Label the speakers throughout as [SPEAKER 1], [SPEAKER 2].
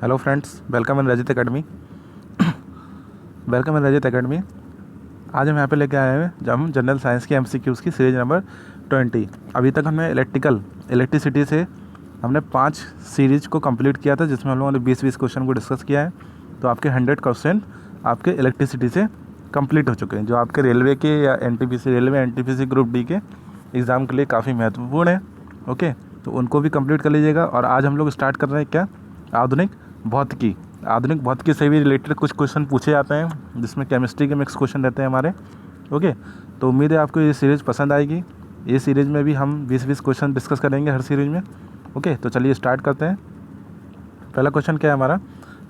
[SPEAKER 1] Hello friends, welcome in Rajat academy. Welcome in Rajat academy. आज हम यहाँ पे लेके आए हैं जब हम जनरल साइंस की एमसीक्यूज़ की सीरीज नंबर 20। अभी तक हमने इलेक्ट्रिसिटी से हमने 5 सीरीज को कंप्लीट किया था, जिसमें हम लोगों ने 20 क्वेश्चन को डिस्कस किया है। तो आपके 100 क्वेश्चन आपके इलेक्ट्रिसिटी से कंप्लीट हो चुके हैं, जो आपके रेलवे के या एनटीपीसी ग्रुप डी के एग्ज़ाम के लिए काफ़ी महत्वपूर्ण है। ओके, तो उनको भी कंप्लीट कर लीजिएगा। और आज हम लोग स्टार्ट कर रहे हैं क्या, आधुनिक भौतिकी से भी रिलेटेड कुछ क्वेश्चन पूछे जाते हैं, जिसमें केमिस्ट्री के मिक्स क्वेश्चन रहते हैं हमारे। ओके, तो उम्मीद है आपको ये सीरीज़ पसंद आएगी। ये सीरीज़ में भी हम 20 क्वेश्चन डिस्कस करेंगे हर सीरीज़ में। ओके, तो चलिए स्टार्ट करते हैं। पहला क्वेश्चन क्या है हमारा,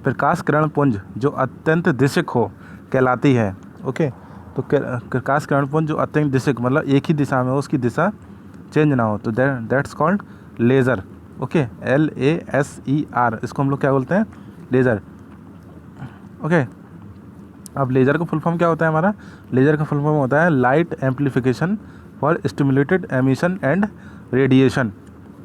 [SPEAKER 1] प्रकाश किरण पुंज जो अत्यंत दिशक हो कहलाती है। ओके, तो प्रकाश किरण पुंज जो अत्यंत दिशक मतलब एक ही दिशा में हो, उसकी दिशा चेंज ना हो, तो that's called laser. Okay, LASER, इसको हम लोग क्या बोलते हैं, लेज़र। ओके, अब लेज़र का फुल फॉर्म क्या होता है हमारा, लेज़र का फुल फॉर्म होता है light amplification for stimulated emission and radiation.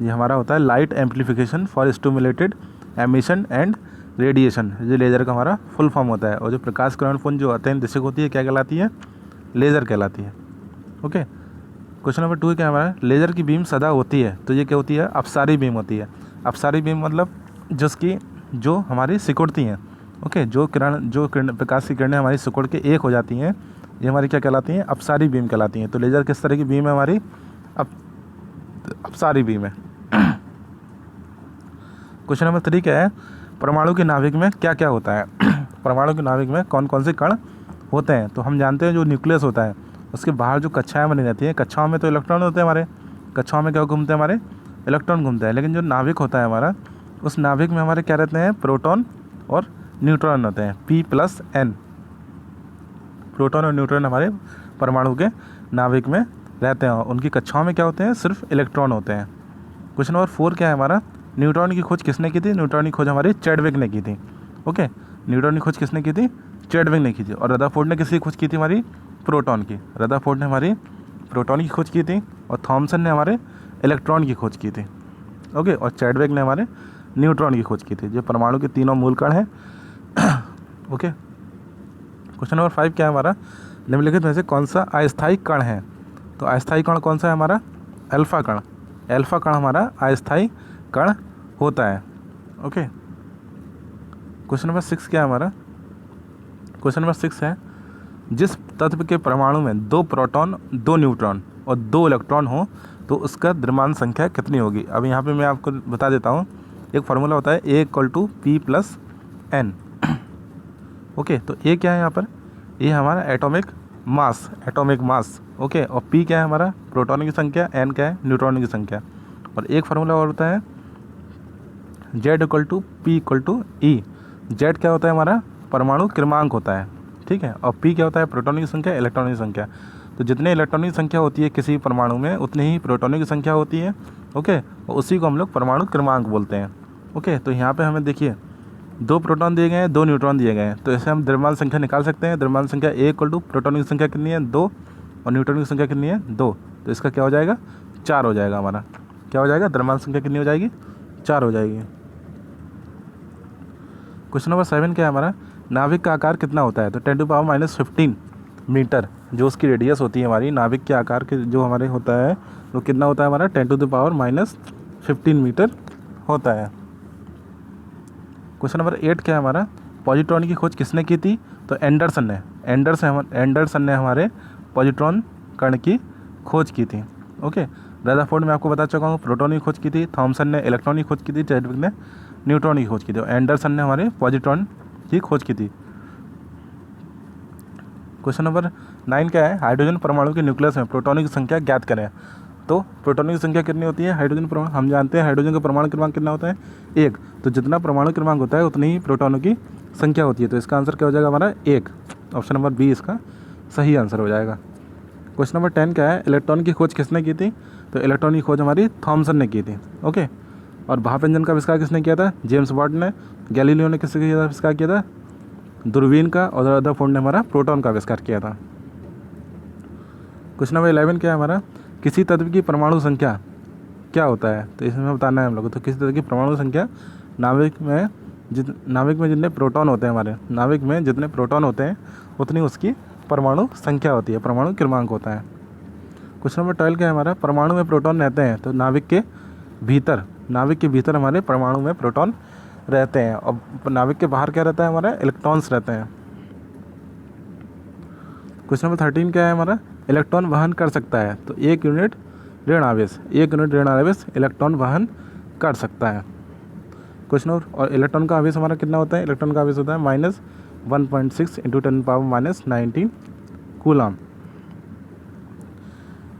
[SPEAKER 1] ये हमारा होता है light amplification for stimulated emission and radiation, ये लेज़र का हमारा फुल फॉर्म होता है। और जो प्रकाश किरण पुंज जो अत्यंत दिशक होती है क्या कहलाती है, लेज़र कहलाती है। ओके, क्वेश्चन नंबर 2 क्या हमारा, लेज़र की बीम सदा होती है, तो ये क्या होती है, अपसारी बीम होती है। अपसारी बीम मतलब जो हमारी सिकुड़ती हैं। ओके, जो प्रकाश की किरणें हमारी सिकुड़ के एक हो जाती हैं, ये हमारी क्या कहलाती हैं, अपसारी बीम कहलाती हैं। तो लेज़र किस तरह की बीम है हमारी, अपसारी बीम है। क्वेश्चन नंबर 3 क्या है, परमाणु के नाभिक में क्या क्या होता है। परमाणु के नाभिक में कौन कौन से कण होते हैं, तो हम जानते हैं जो न्यूक्लियस होता है उसके बाहर जो कक्षाएं बनी रहती हैं, कक्षाओं में तो इलेक्ट्रॉन होते हैं हमारे, कक्षाओं में क्या घूमते हैं हमारे, इलेक्ट्रॉन घूमते हैं। लेकिन जो नाभिक होता है हमारा, उस नाभिक में हमारे क्या रहते हैं, प्रोटॉन और न्यूट्रॉन होते हैं, P+N। प्रोटॉन और न्यूट्रॉन हमारे परमाणु के नाभिक में रहते हैं, और उनकी कक्षाओं में क्या होते हैं, सिर्फ इलेक्ट्रॉन होते हैं। क्वेश्चन नंबर 4 क्या है हमारा, न्यूट्रॉन की खोज किसने की थी, न्यूट्रॉन की खोज हमारी चैडविक ने की थी। ओके, न्यूट्रॉन की खोज किसने की थी, चैडविक ने की थी। और रदरफोर्ड ने किसकी खोज की थी, हमारी प्रोटॉन की। रदरफोर्ड ने हमारी प्रोटॉन की खोज की थी, और थॉमसन ने हमारे इलेक्ट्रॉन की खोज की थी। ओके, और चैडविक ने हमारे न्यूट्रॉन की खोज की थी। जो परमाणु के तीनों मूल कण हैं। ओके, क्वेश्चन नंबर 5 क्या है हमारा, निम्नलिखित में से कौन सा अस्थायी कण है, तो अस्थायी कण कौन सा है हमारा, अल्फा कण। अल्फा कण हमारा अस्थायी कण होता है। ओके, क्वेश्चन नंबर 6 क्या है हमारा, क्वेश्चन नंबर 6 है, जिस तत्व के परमाणु में 2 प्रोटॉन 2 न्यूट्रॉन और 2 इलेक्ट्रॉन हो, तो उसका द्रव्यमान संख्या कितनी होगी। अब यहाँ पे मैं आपको बता देता हूँ, एक फार्मूला होता है A = P+N। ओके, तो A क्या है यहाँ पर, A हमारा एटॉमिक मास। ओके, और P क्या है हमारा, प्रोटॉन की संख्या, N क्या है, न्यूट्रॉन की संख्या। और एक फार्मूला और होता है Z = P = E। Z क्या होता है हमारा, परमाणु क्रमांक होता है, ठीक है। और P क्या होता है, प्रोटॉन की संख्या, इलेक्ट्रॉन की संख्या। तो जितने इलेक्ट्रॉन की संख्या होती है किसी परमाणु में, उतनी ही प्रोटॉन की संख्या होती है। ओके, और उसी को हम लोग परमाणु क्रमांक बोलते हैं। ओके, तो यहाँ पे हमें देखिए 2 प्रोटॉन दिए गए हैं, 2 न्यूट्रॉन दिए गए हैं, तो ऐसे हम द्रव्यमान संख्या निकाल सकते हैं। द्रव्यमान संख्या A = प्रोटॉन की संख्या कितनी है, 2, और न्यूट्रॉन की संख्या कितनी है, 2। तो इसका क्या हो जाएगा, 4 हो जाएगा हमारा। क्या हो जाएगा, द्रव्यमान संख्या कितनी हो जाएगी, 4 हो जाएगी। क्वेश्चन नंबर 7 क्या है हमारा, नाभिक का आकार कितना होता है, तो 10⁻⁻15 मीटर जो उसकी रेडियस होती है हमारी, नाभिक के आकार के जो हमारे होता है वो कितना होता है हमारा, 10⁻⁻15 मीटर होता है। क्वेश्चन नंबर 8 क्या है हमारा, पॉजिट्रॉन की खोज किसने की थी, तो एंडरसन ने हमारे पॉजिट्रॉन कण की खोज की थी। ओके, रदरफोर्ड में आपको बता चुका हूँ, प्रोटॉन की खोज की थी, थॉमसन ने इलेक्ट्रॉन की खोज की थी, चैडविक ने न्यूट्रॉन की खोज की थी, और एंडरसन ने हमारे पॉजिट्रॉन की खोज की थी। क्वेश्चन नंबर 9 क्या है, हाइड्रोजन परमाणु के न्यूक्लियस में प्रोटॉनों की संख्या ज्ञात करें। तो प्रोटॉनों की संख्या कितनी होती है, हाइड्रोजन परमाणु, हम जानते हैं हाइड्रोजन का परमाणु क्रमांक कितना होता है, 1। तो जितना परमाणु क्रमांक होता है उतनी ही प्रोटॉनों की संख्या होती है। तो इसका आंसर क्या हो जाएगा हमारा, 1। ऑप्शन नंबर बी इसका सही आंसर हो जाएगा। क्वेश्चन नंबर 10 क्या है, इलेक्ट्रॉन की खोज किसने की थी, तो इलेक्ट्रॉन की खोज हमारी थॉमसन ने की थी। ओके, और भाप इंजन का आविष्कार किसने किया था, जेम्स वाट ने। गैलीलियो ने किसने किया था, आविष्कार किया था, दूरबीन का। और रदरफोर्ड ने हमारा प्रोटॉन का आविष्कार किया था। क्वेश्चन नंबर 11 क्या है हमारा, किसी तत्व की परमाणु संख्या क्या होता है, तो इसमें बताना है हम लोग। तो किसी तत्व की परमाणु संख्या नाभिक में नाभिक में जितने प्रोटॉन होते हैं, हमारे नाभिक में जितने प्रोटॉन होते हैं उतनी उसकी परमाणु संख्या होती है, परमाणु क्रमांक होता है। क्वेश्चन नंबर 12 क्या है हमारा, परमाणु में प्रोटॉन रहते हैं तो नाभिक के भीतर हमारे परमाणु में प्रोटॉन रहते हैं, और नाभिक के बाहर क्या रहता है, हमारा इलेक्ट्रॉन्स रहते हैं। क्वेश्चन नंबर 13 क्या है हमारा, इलेक्ट्रॉन वहन कर सकता है तो 1 यूनिट ऋण आवेश इलेक्ट्रॉन वहन कर सकता है। क्वेश्चन और इलेक्ट्रॉन का आवेश हमारा कितना होता है, इलेक्ट्रॉन का आवेश होता है -1.6 × 10⁻⁻19 कूलम।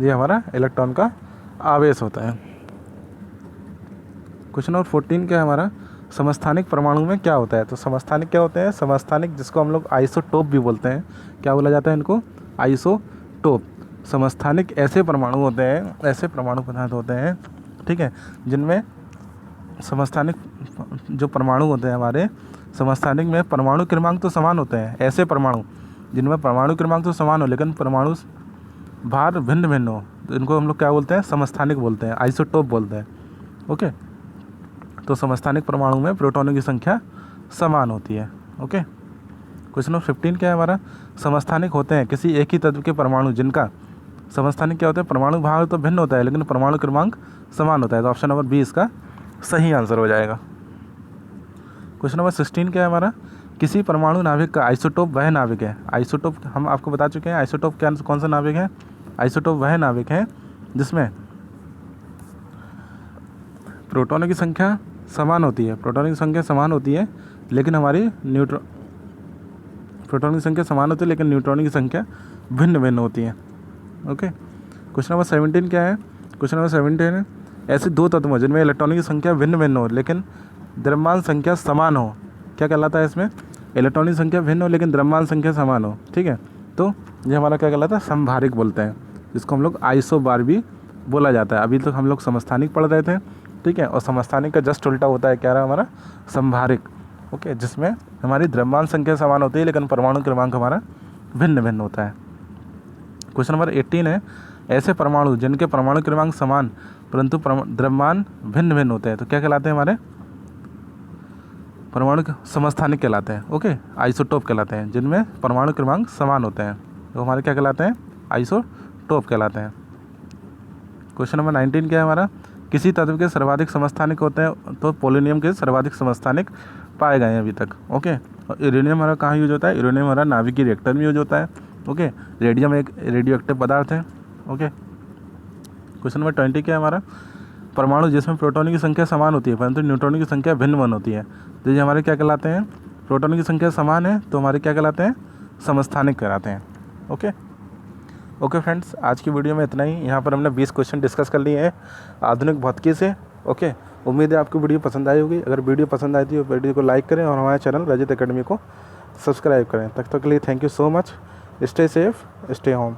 [SPEAKER 1] ये हमारा इलेक्ट्रॉन का आवेश होता है। क्वेश्चन नंबर 14 क्या है हमारा, समस्थानिक परमाणु में क्या होता है। तो समस्थानिक क्या होते हैं, समस्थानिक जिसको हम लोग आइसोटोप भी बोलते हैं, क्या बोला जाता है इनको, आइसोटोप। समस्थानिक ऐसे परमाणु होते हैं, ऐसे परमाणु पदार्थ होते हैं, ठीक है, जिनमें समस्थानिक जो परमाणु होते हैं हमारे, समस्थानिक में परमाणु क्रमांक तो समान होते हैं। ऐसे परमाणु जिनमें परमाणु क्रमांक तो समान हो लेकिन परमाणु भार भिन्न भिन्न हो, तो इनको हम लोग क्या बोलते हैं, समस्थानिक बोलते हैं, आइसोटोप बोलते हैं। ओके, तो समस्थानिक परमाणु में प्रोटॉनों की संख्या समान होती है। ओके, क्वेश्चन नंबर 15 क्या है हमारा, समस्थानिक होते हैं किसी एक ही तत्व के परमाणु जिनका, समस्थानिक क्या होते हैं, परमाणु भार तो भिन्न होता है लेकिन परमाणु क्रमांक समान होता है। तो ऑप्शन नंबर बी इसका सही आंसर हो जाएगा। क्वेश्चन नंबर 16 क्या है हमारा, किसी परमाणु नाभिक का आइसोटोप वह नाभिक है। आइसोटोप हम आपको बता चुके हैं, आइसोटोप क्या कौन सा नाभिक है, आइसोटोप वह नाभिक है जिसमें प्रोटॉनों की संख्या समान होती है, प्रोटॉनों की संख्या समान होती है लेकिन हमारी प्रोटॉन की संख्या समान होती है लेकिन न्यूट्रॉनों की संख्या भिन्न भिन्न होती है। ओके, क्वेश्चन नंबर 17 क्या है, क्वेश्चन नंबर 17 है, ऐसे दो तत्वों जिनमें इलेक्ट्रॉनों की संख्या भिन्न भिन्न हो लेकिन द्रव्यमान संख्या समान हो, क्या कहलाता है इसमें, इलेक्ट्रॉनों की संख्या भिन्न हो लेकिन द्रव्यमान संख्या समान हो, ठीक है, तो ये हमारा क्या कहलाता है, समभारिक बोलते हैं, जिसको हम लोग आइसोबार भी बोला जाता है। अभी तक हम लोग समस्थानिक पढ़ रहे थे, ठीक है, और समस्थानिक का जस्ट उल्टा होता है क्या रहा हमारा, समभारिक। ओके, जिसमें हमारी द्रव्यमान संख्या समान होती है लेकिन परमाणु क्रमांक हमारा भिन्न भिन्न होता है। क्वेश्चन नंबर 18 है, ऐसे परमाणु जिनके परमाणु क्रमांक समान परंतु द्रव्यमान भिन्न भिन्न होते हैं तो क्या कहलाते हैं, हमारे परमाणु समस्थानिक कहलाते हैं। ओके, आइसोटोप कहलाते हैं, जिनमें परमाणु क्रमांक समान होते हैं तो हमारे क्या कहलाते हैं, आइसोटोप कहलाते हैं। क्वेश्चन नंबर 19 क्या है हमारा, किसी तत्व के सर्वाधिक समस्थानिक होते हैं तो पोलोनियम के सर्वाधिक समस्थानिक पाए गए हैं अभी तक। ओके, और यूरेनियम हमारा कहाँ यूज होता है, यूरेनियम हमारा नाभिकीय रिएक्टर में यूज होता है। ओके, रेडियम एक रेडियो एक्टिव पदार्थ है। ओके, क्वेश्चन नंबर 20 क्या है हमारा, परमाणु जिसमें प्रोटॉनों की संख्या समान होती है परंतु न्यूट्रॉनों की संख्या भिन्न भिन्न होती है तो ये हमारे क्या कहलाते हैं, प्रोटॉनों की संख्या समान है तो हमारे क्या कहलाते हैं, समस्थानिक कहलाते हैं। ओके फ्रेंड्स, आज की वीडियो में इतना ही। यहाँ पर हमने 20 क्वेश्चन डिस्कस कर लिए हैं आधुनिक भौतिकी से। ओके, उम्मीद है आपको वीडियो पसंद आई होगी। अगर वीडियो पसंद आई तो वीडियो को लाइक करें और हमारे चैनल रजत एकेडमी को सब्सक्राइब करें। तब तक के लिए thank you so much. Stay safe, stay home.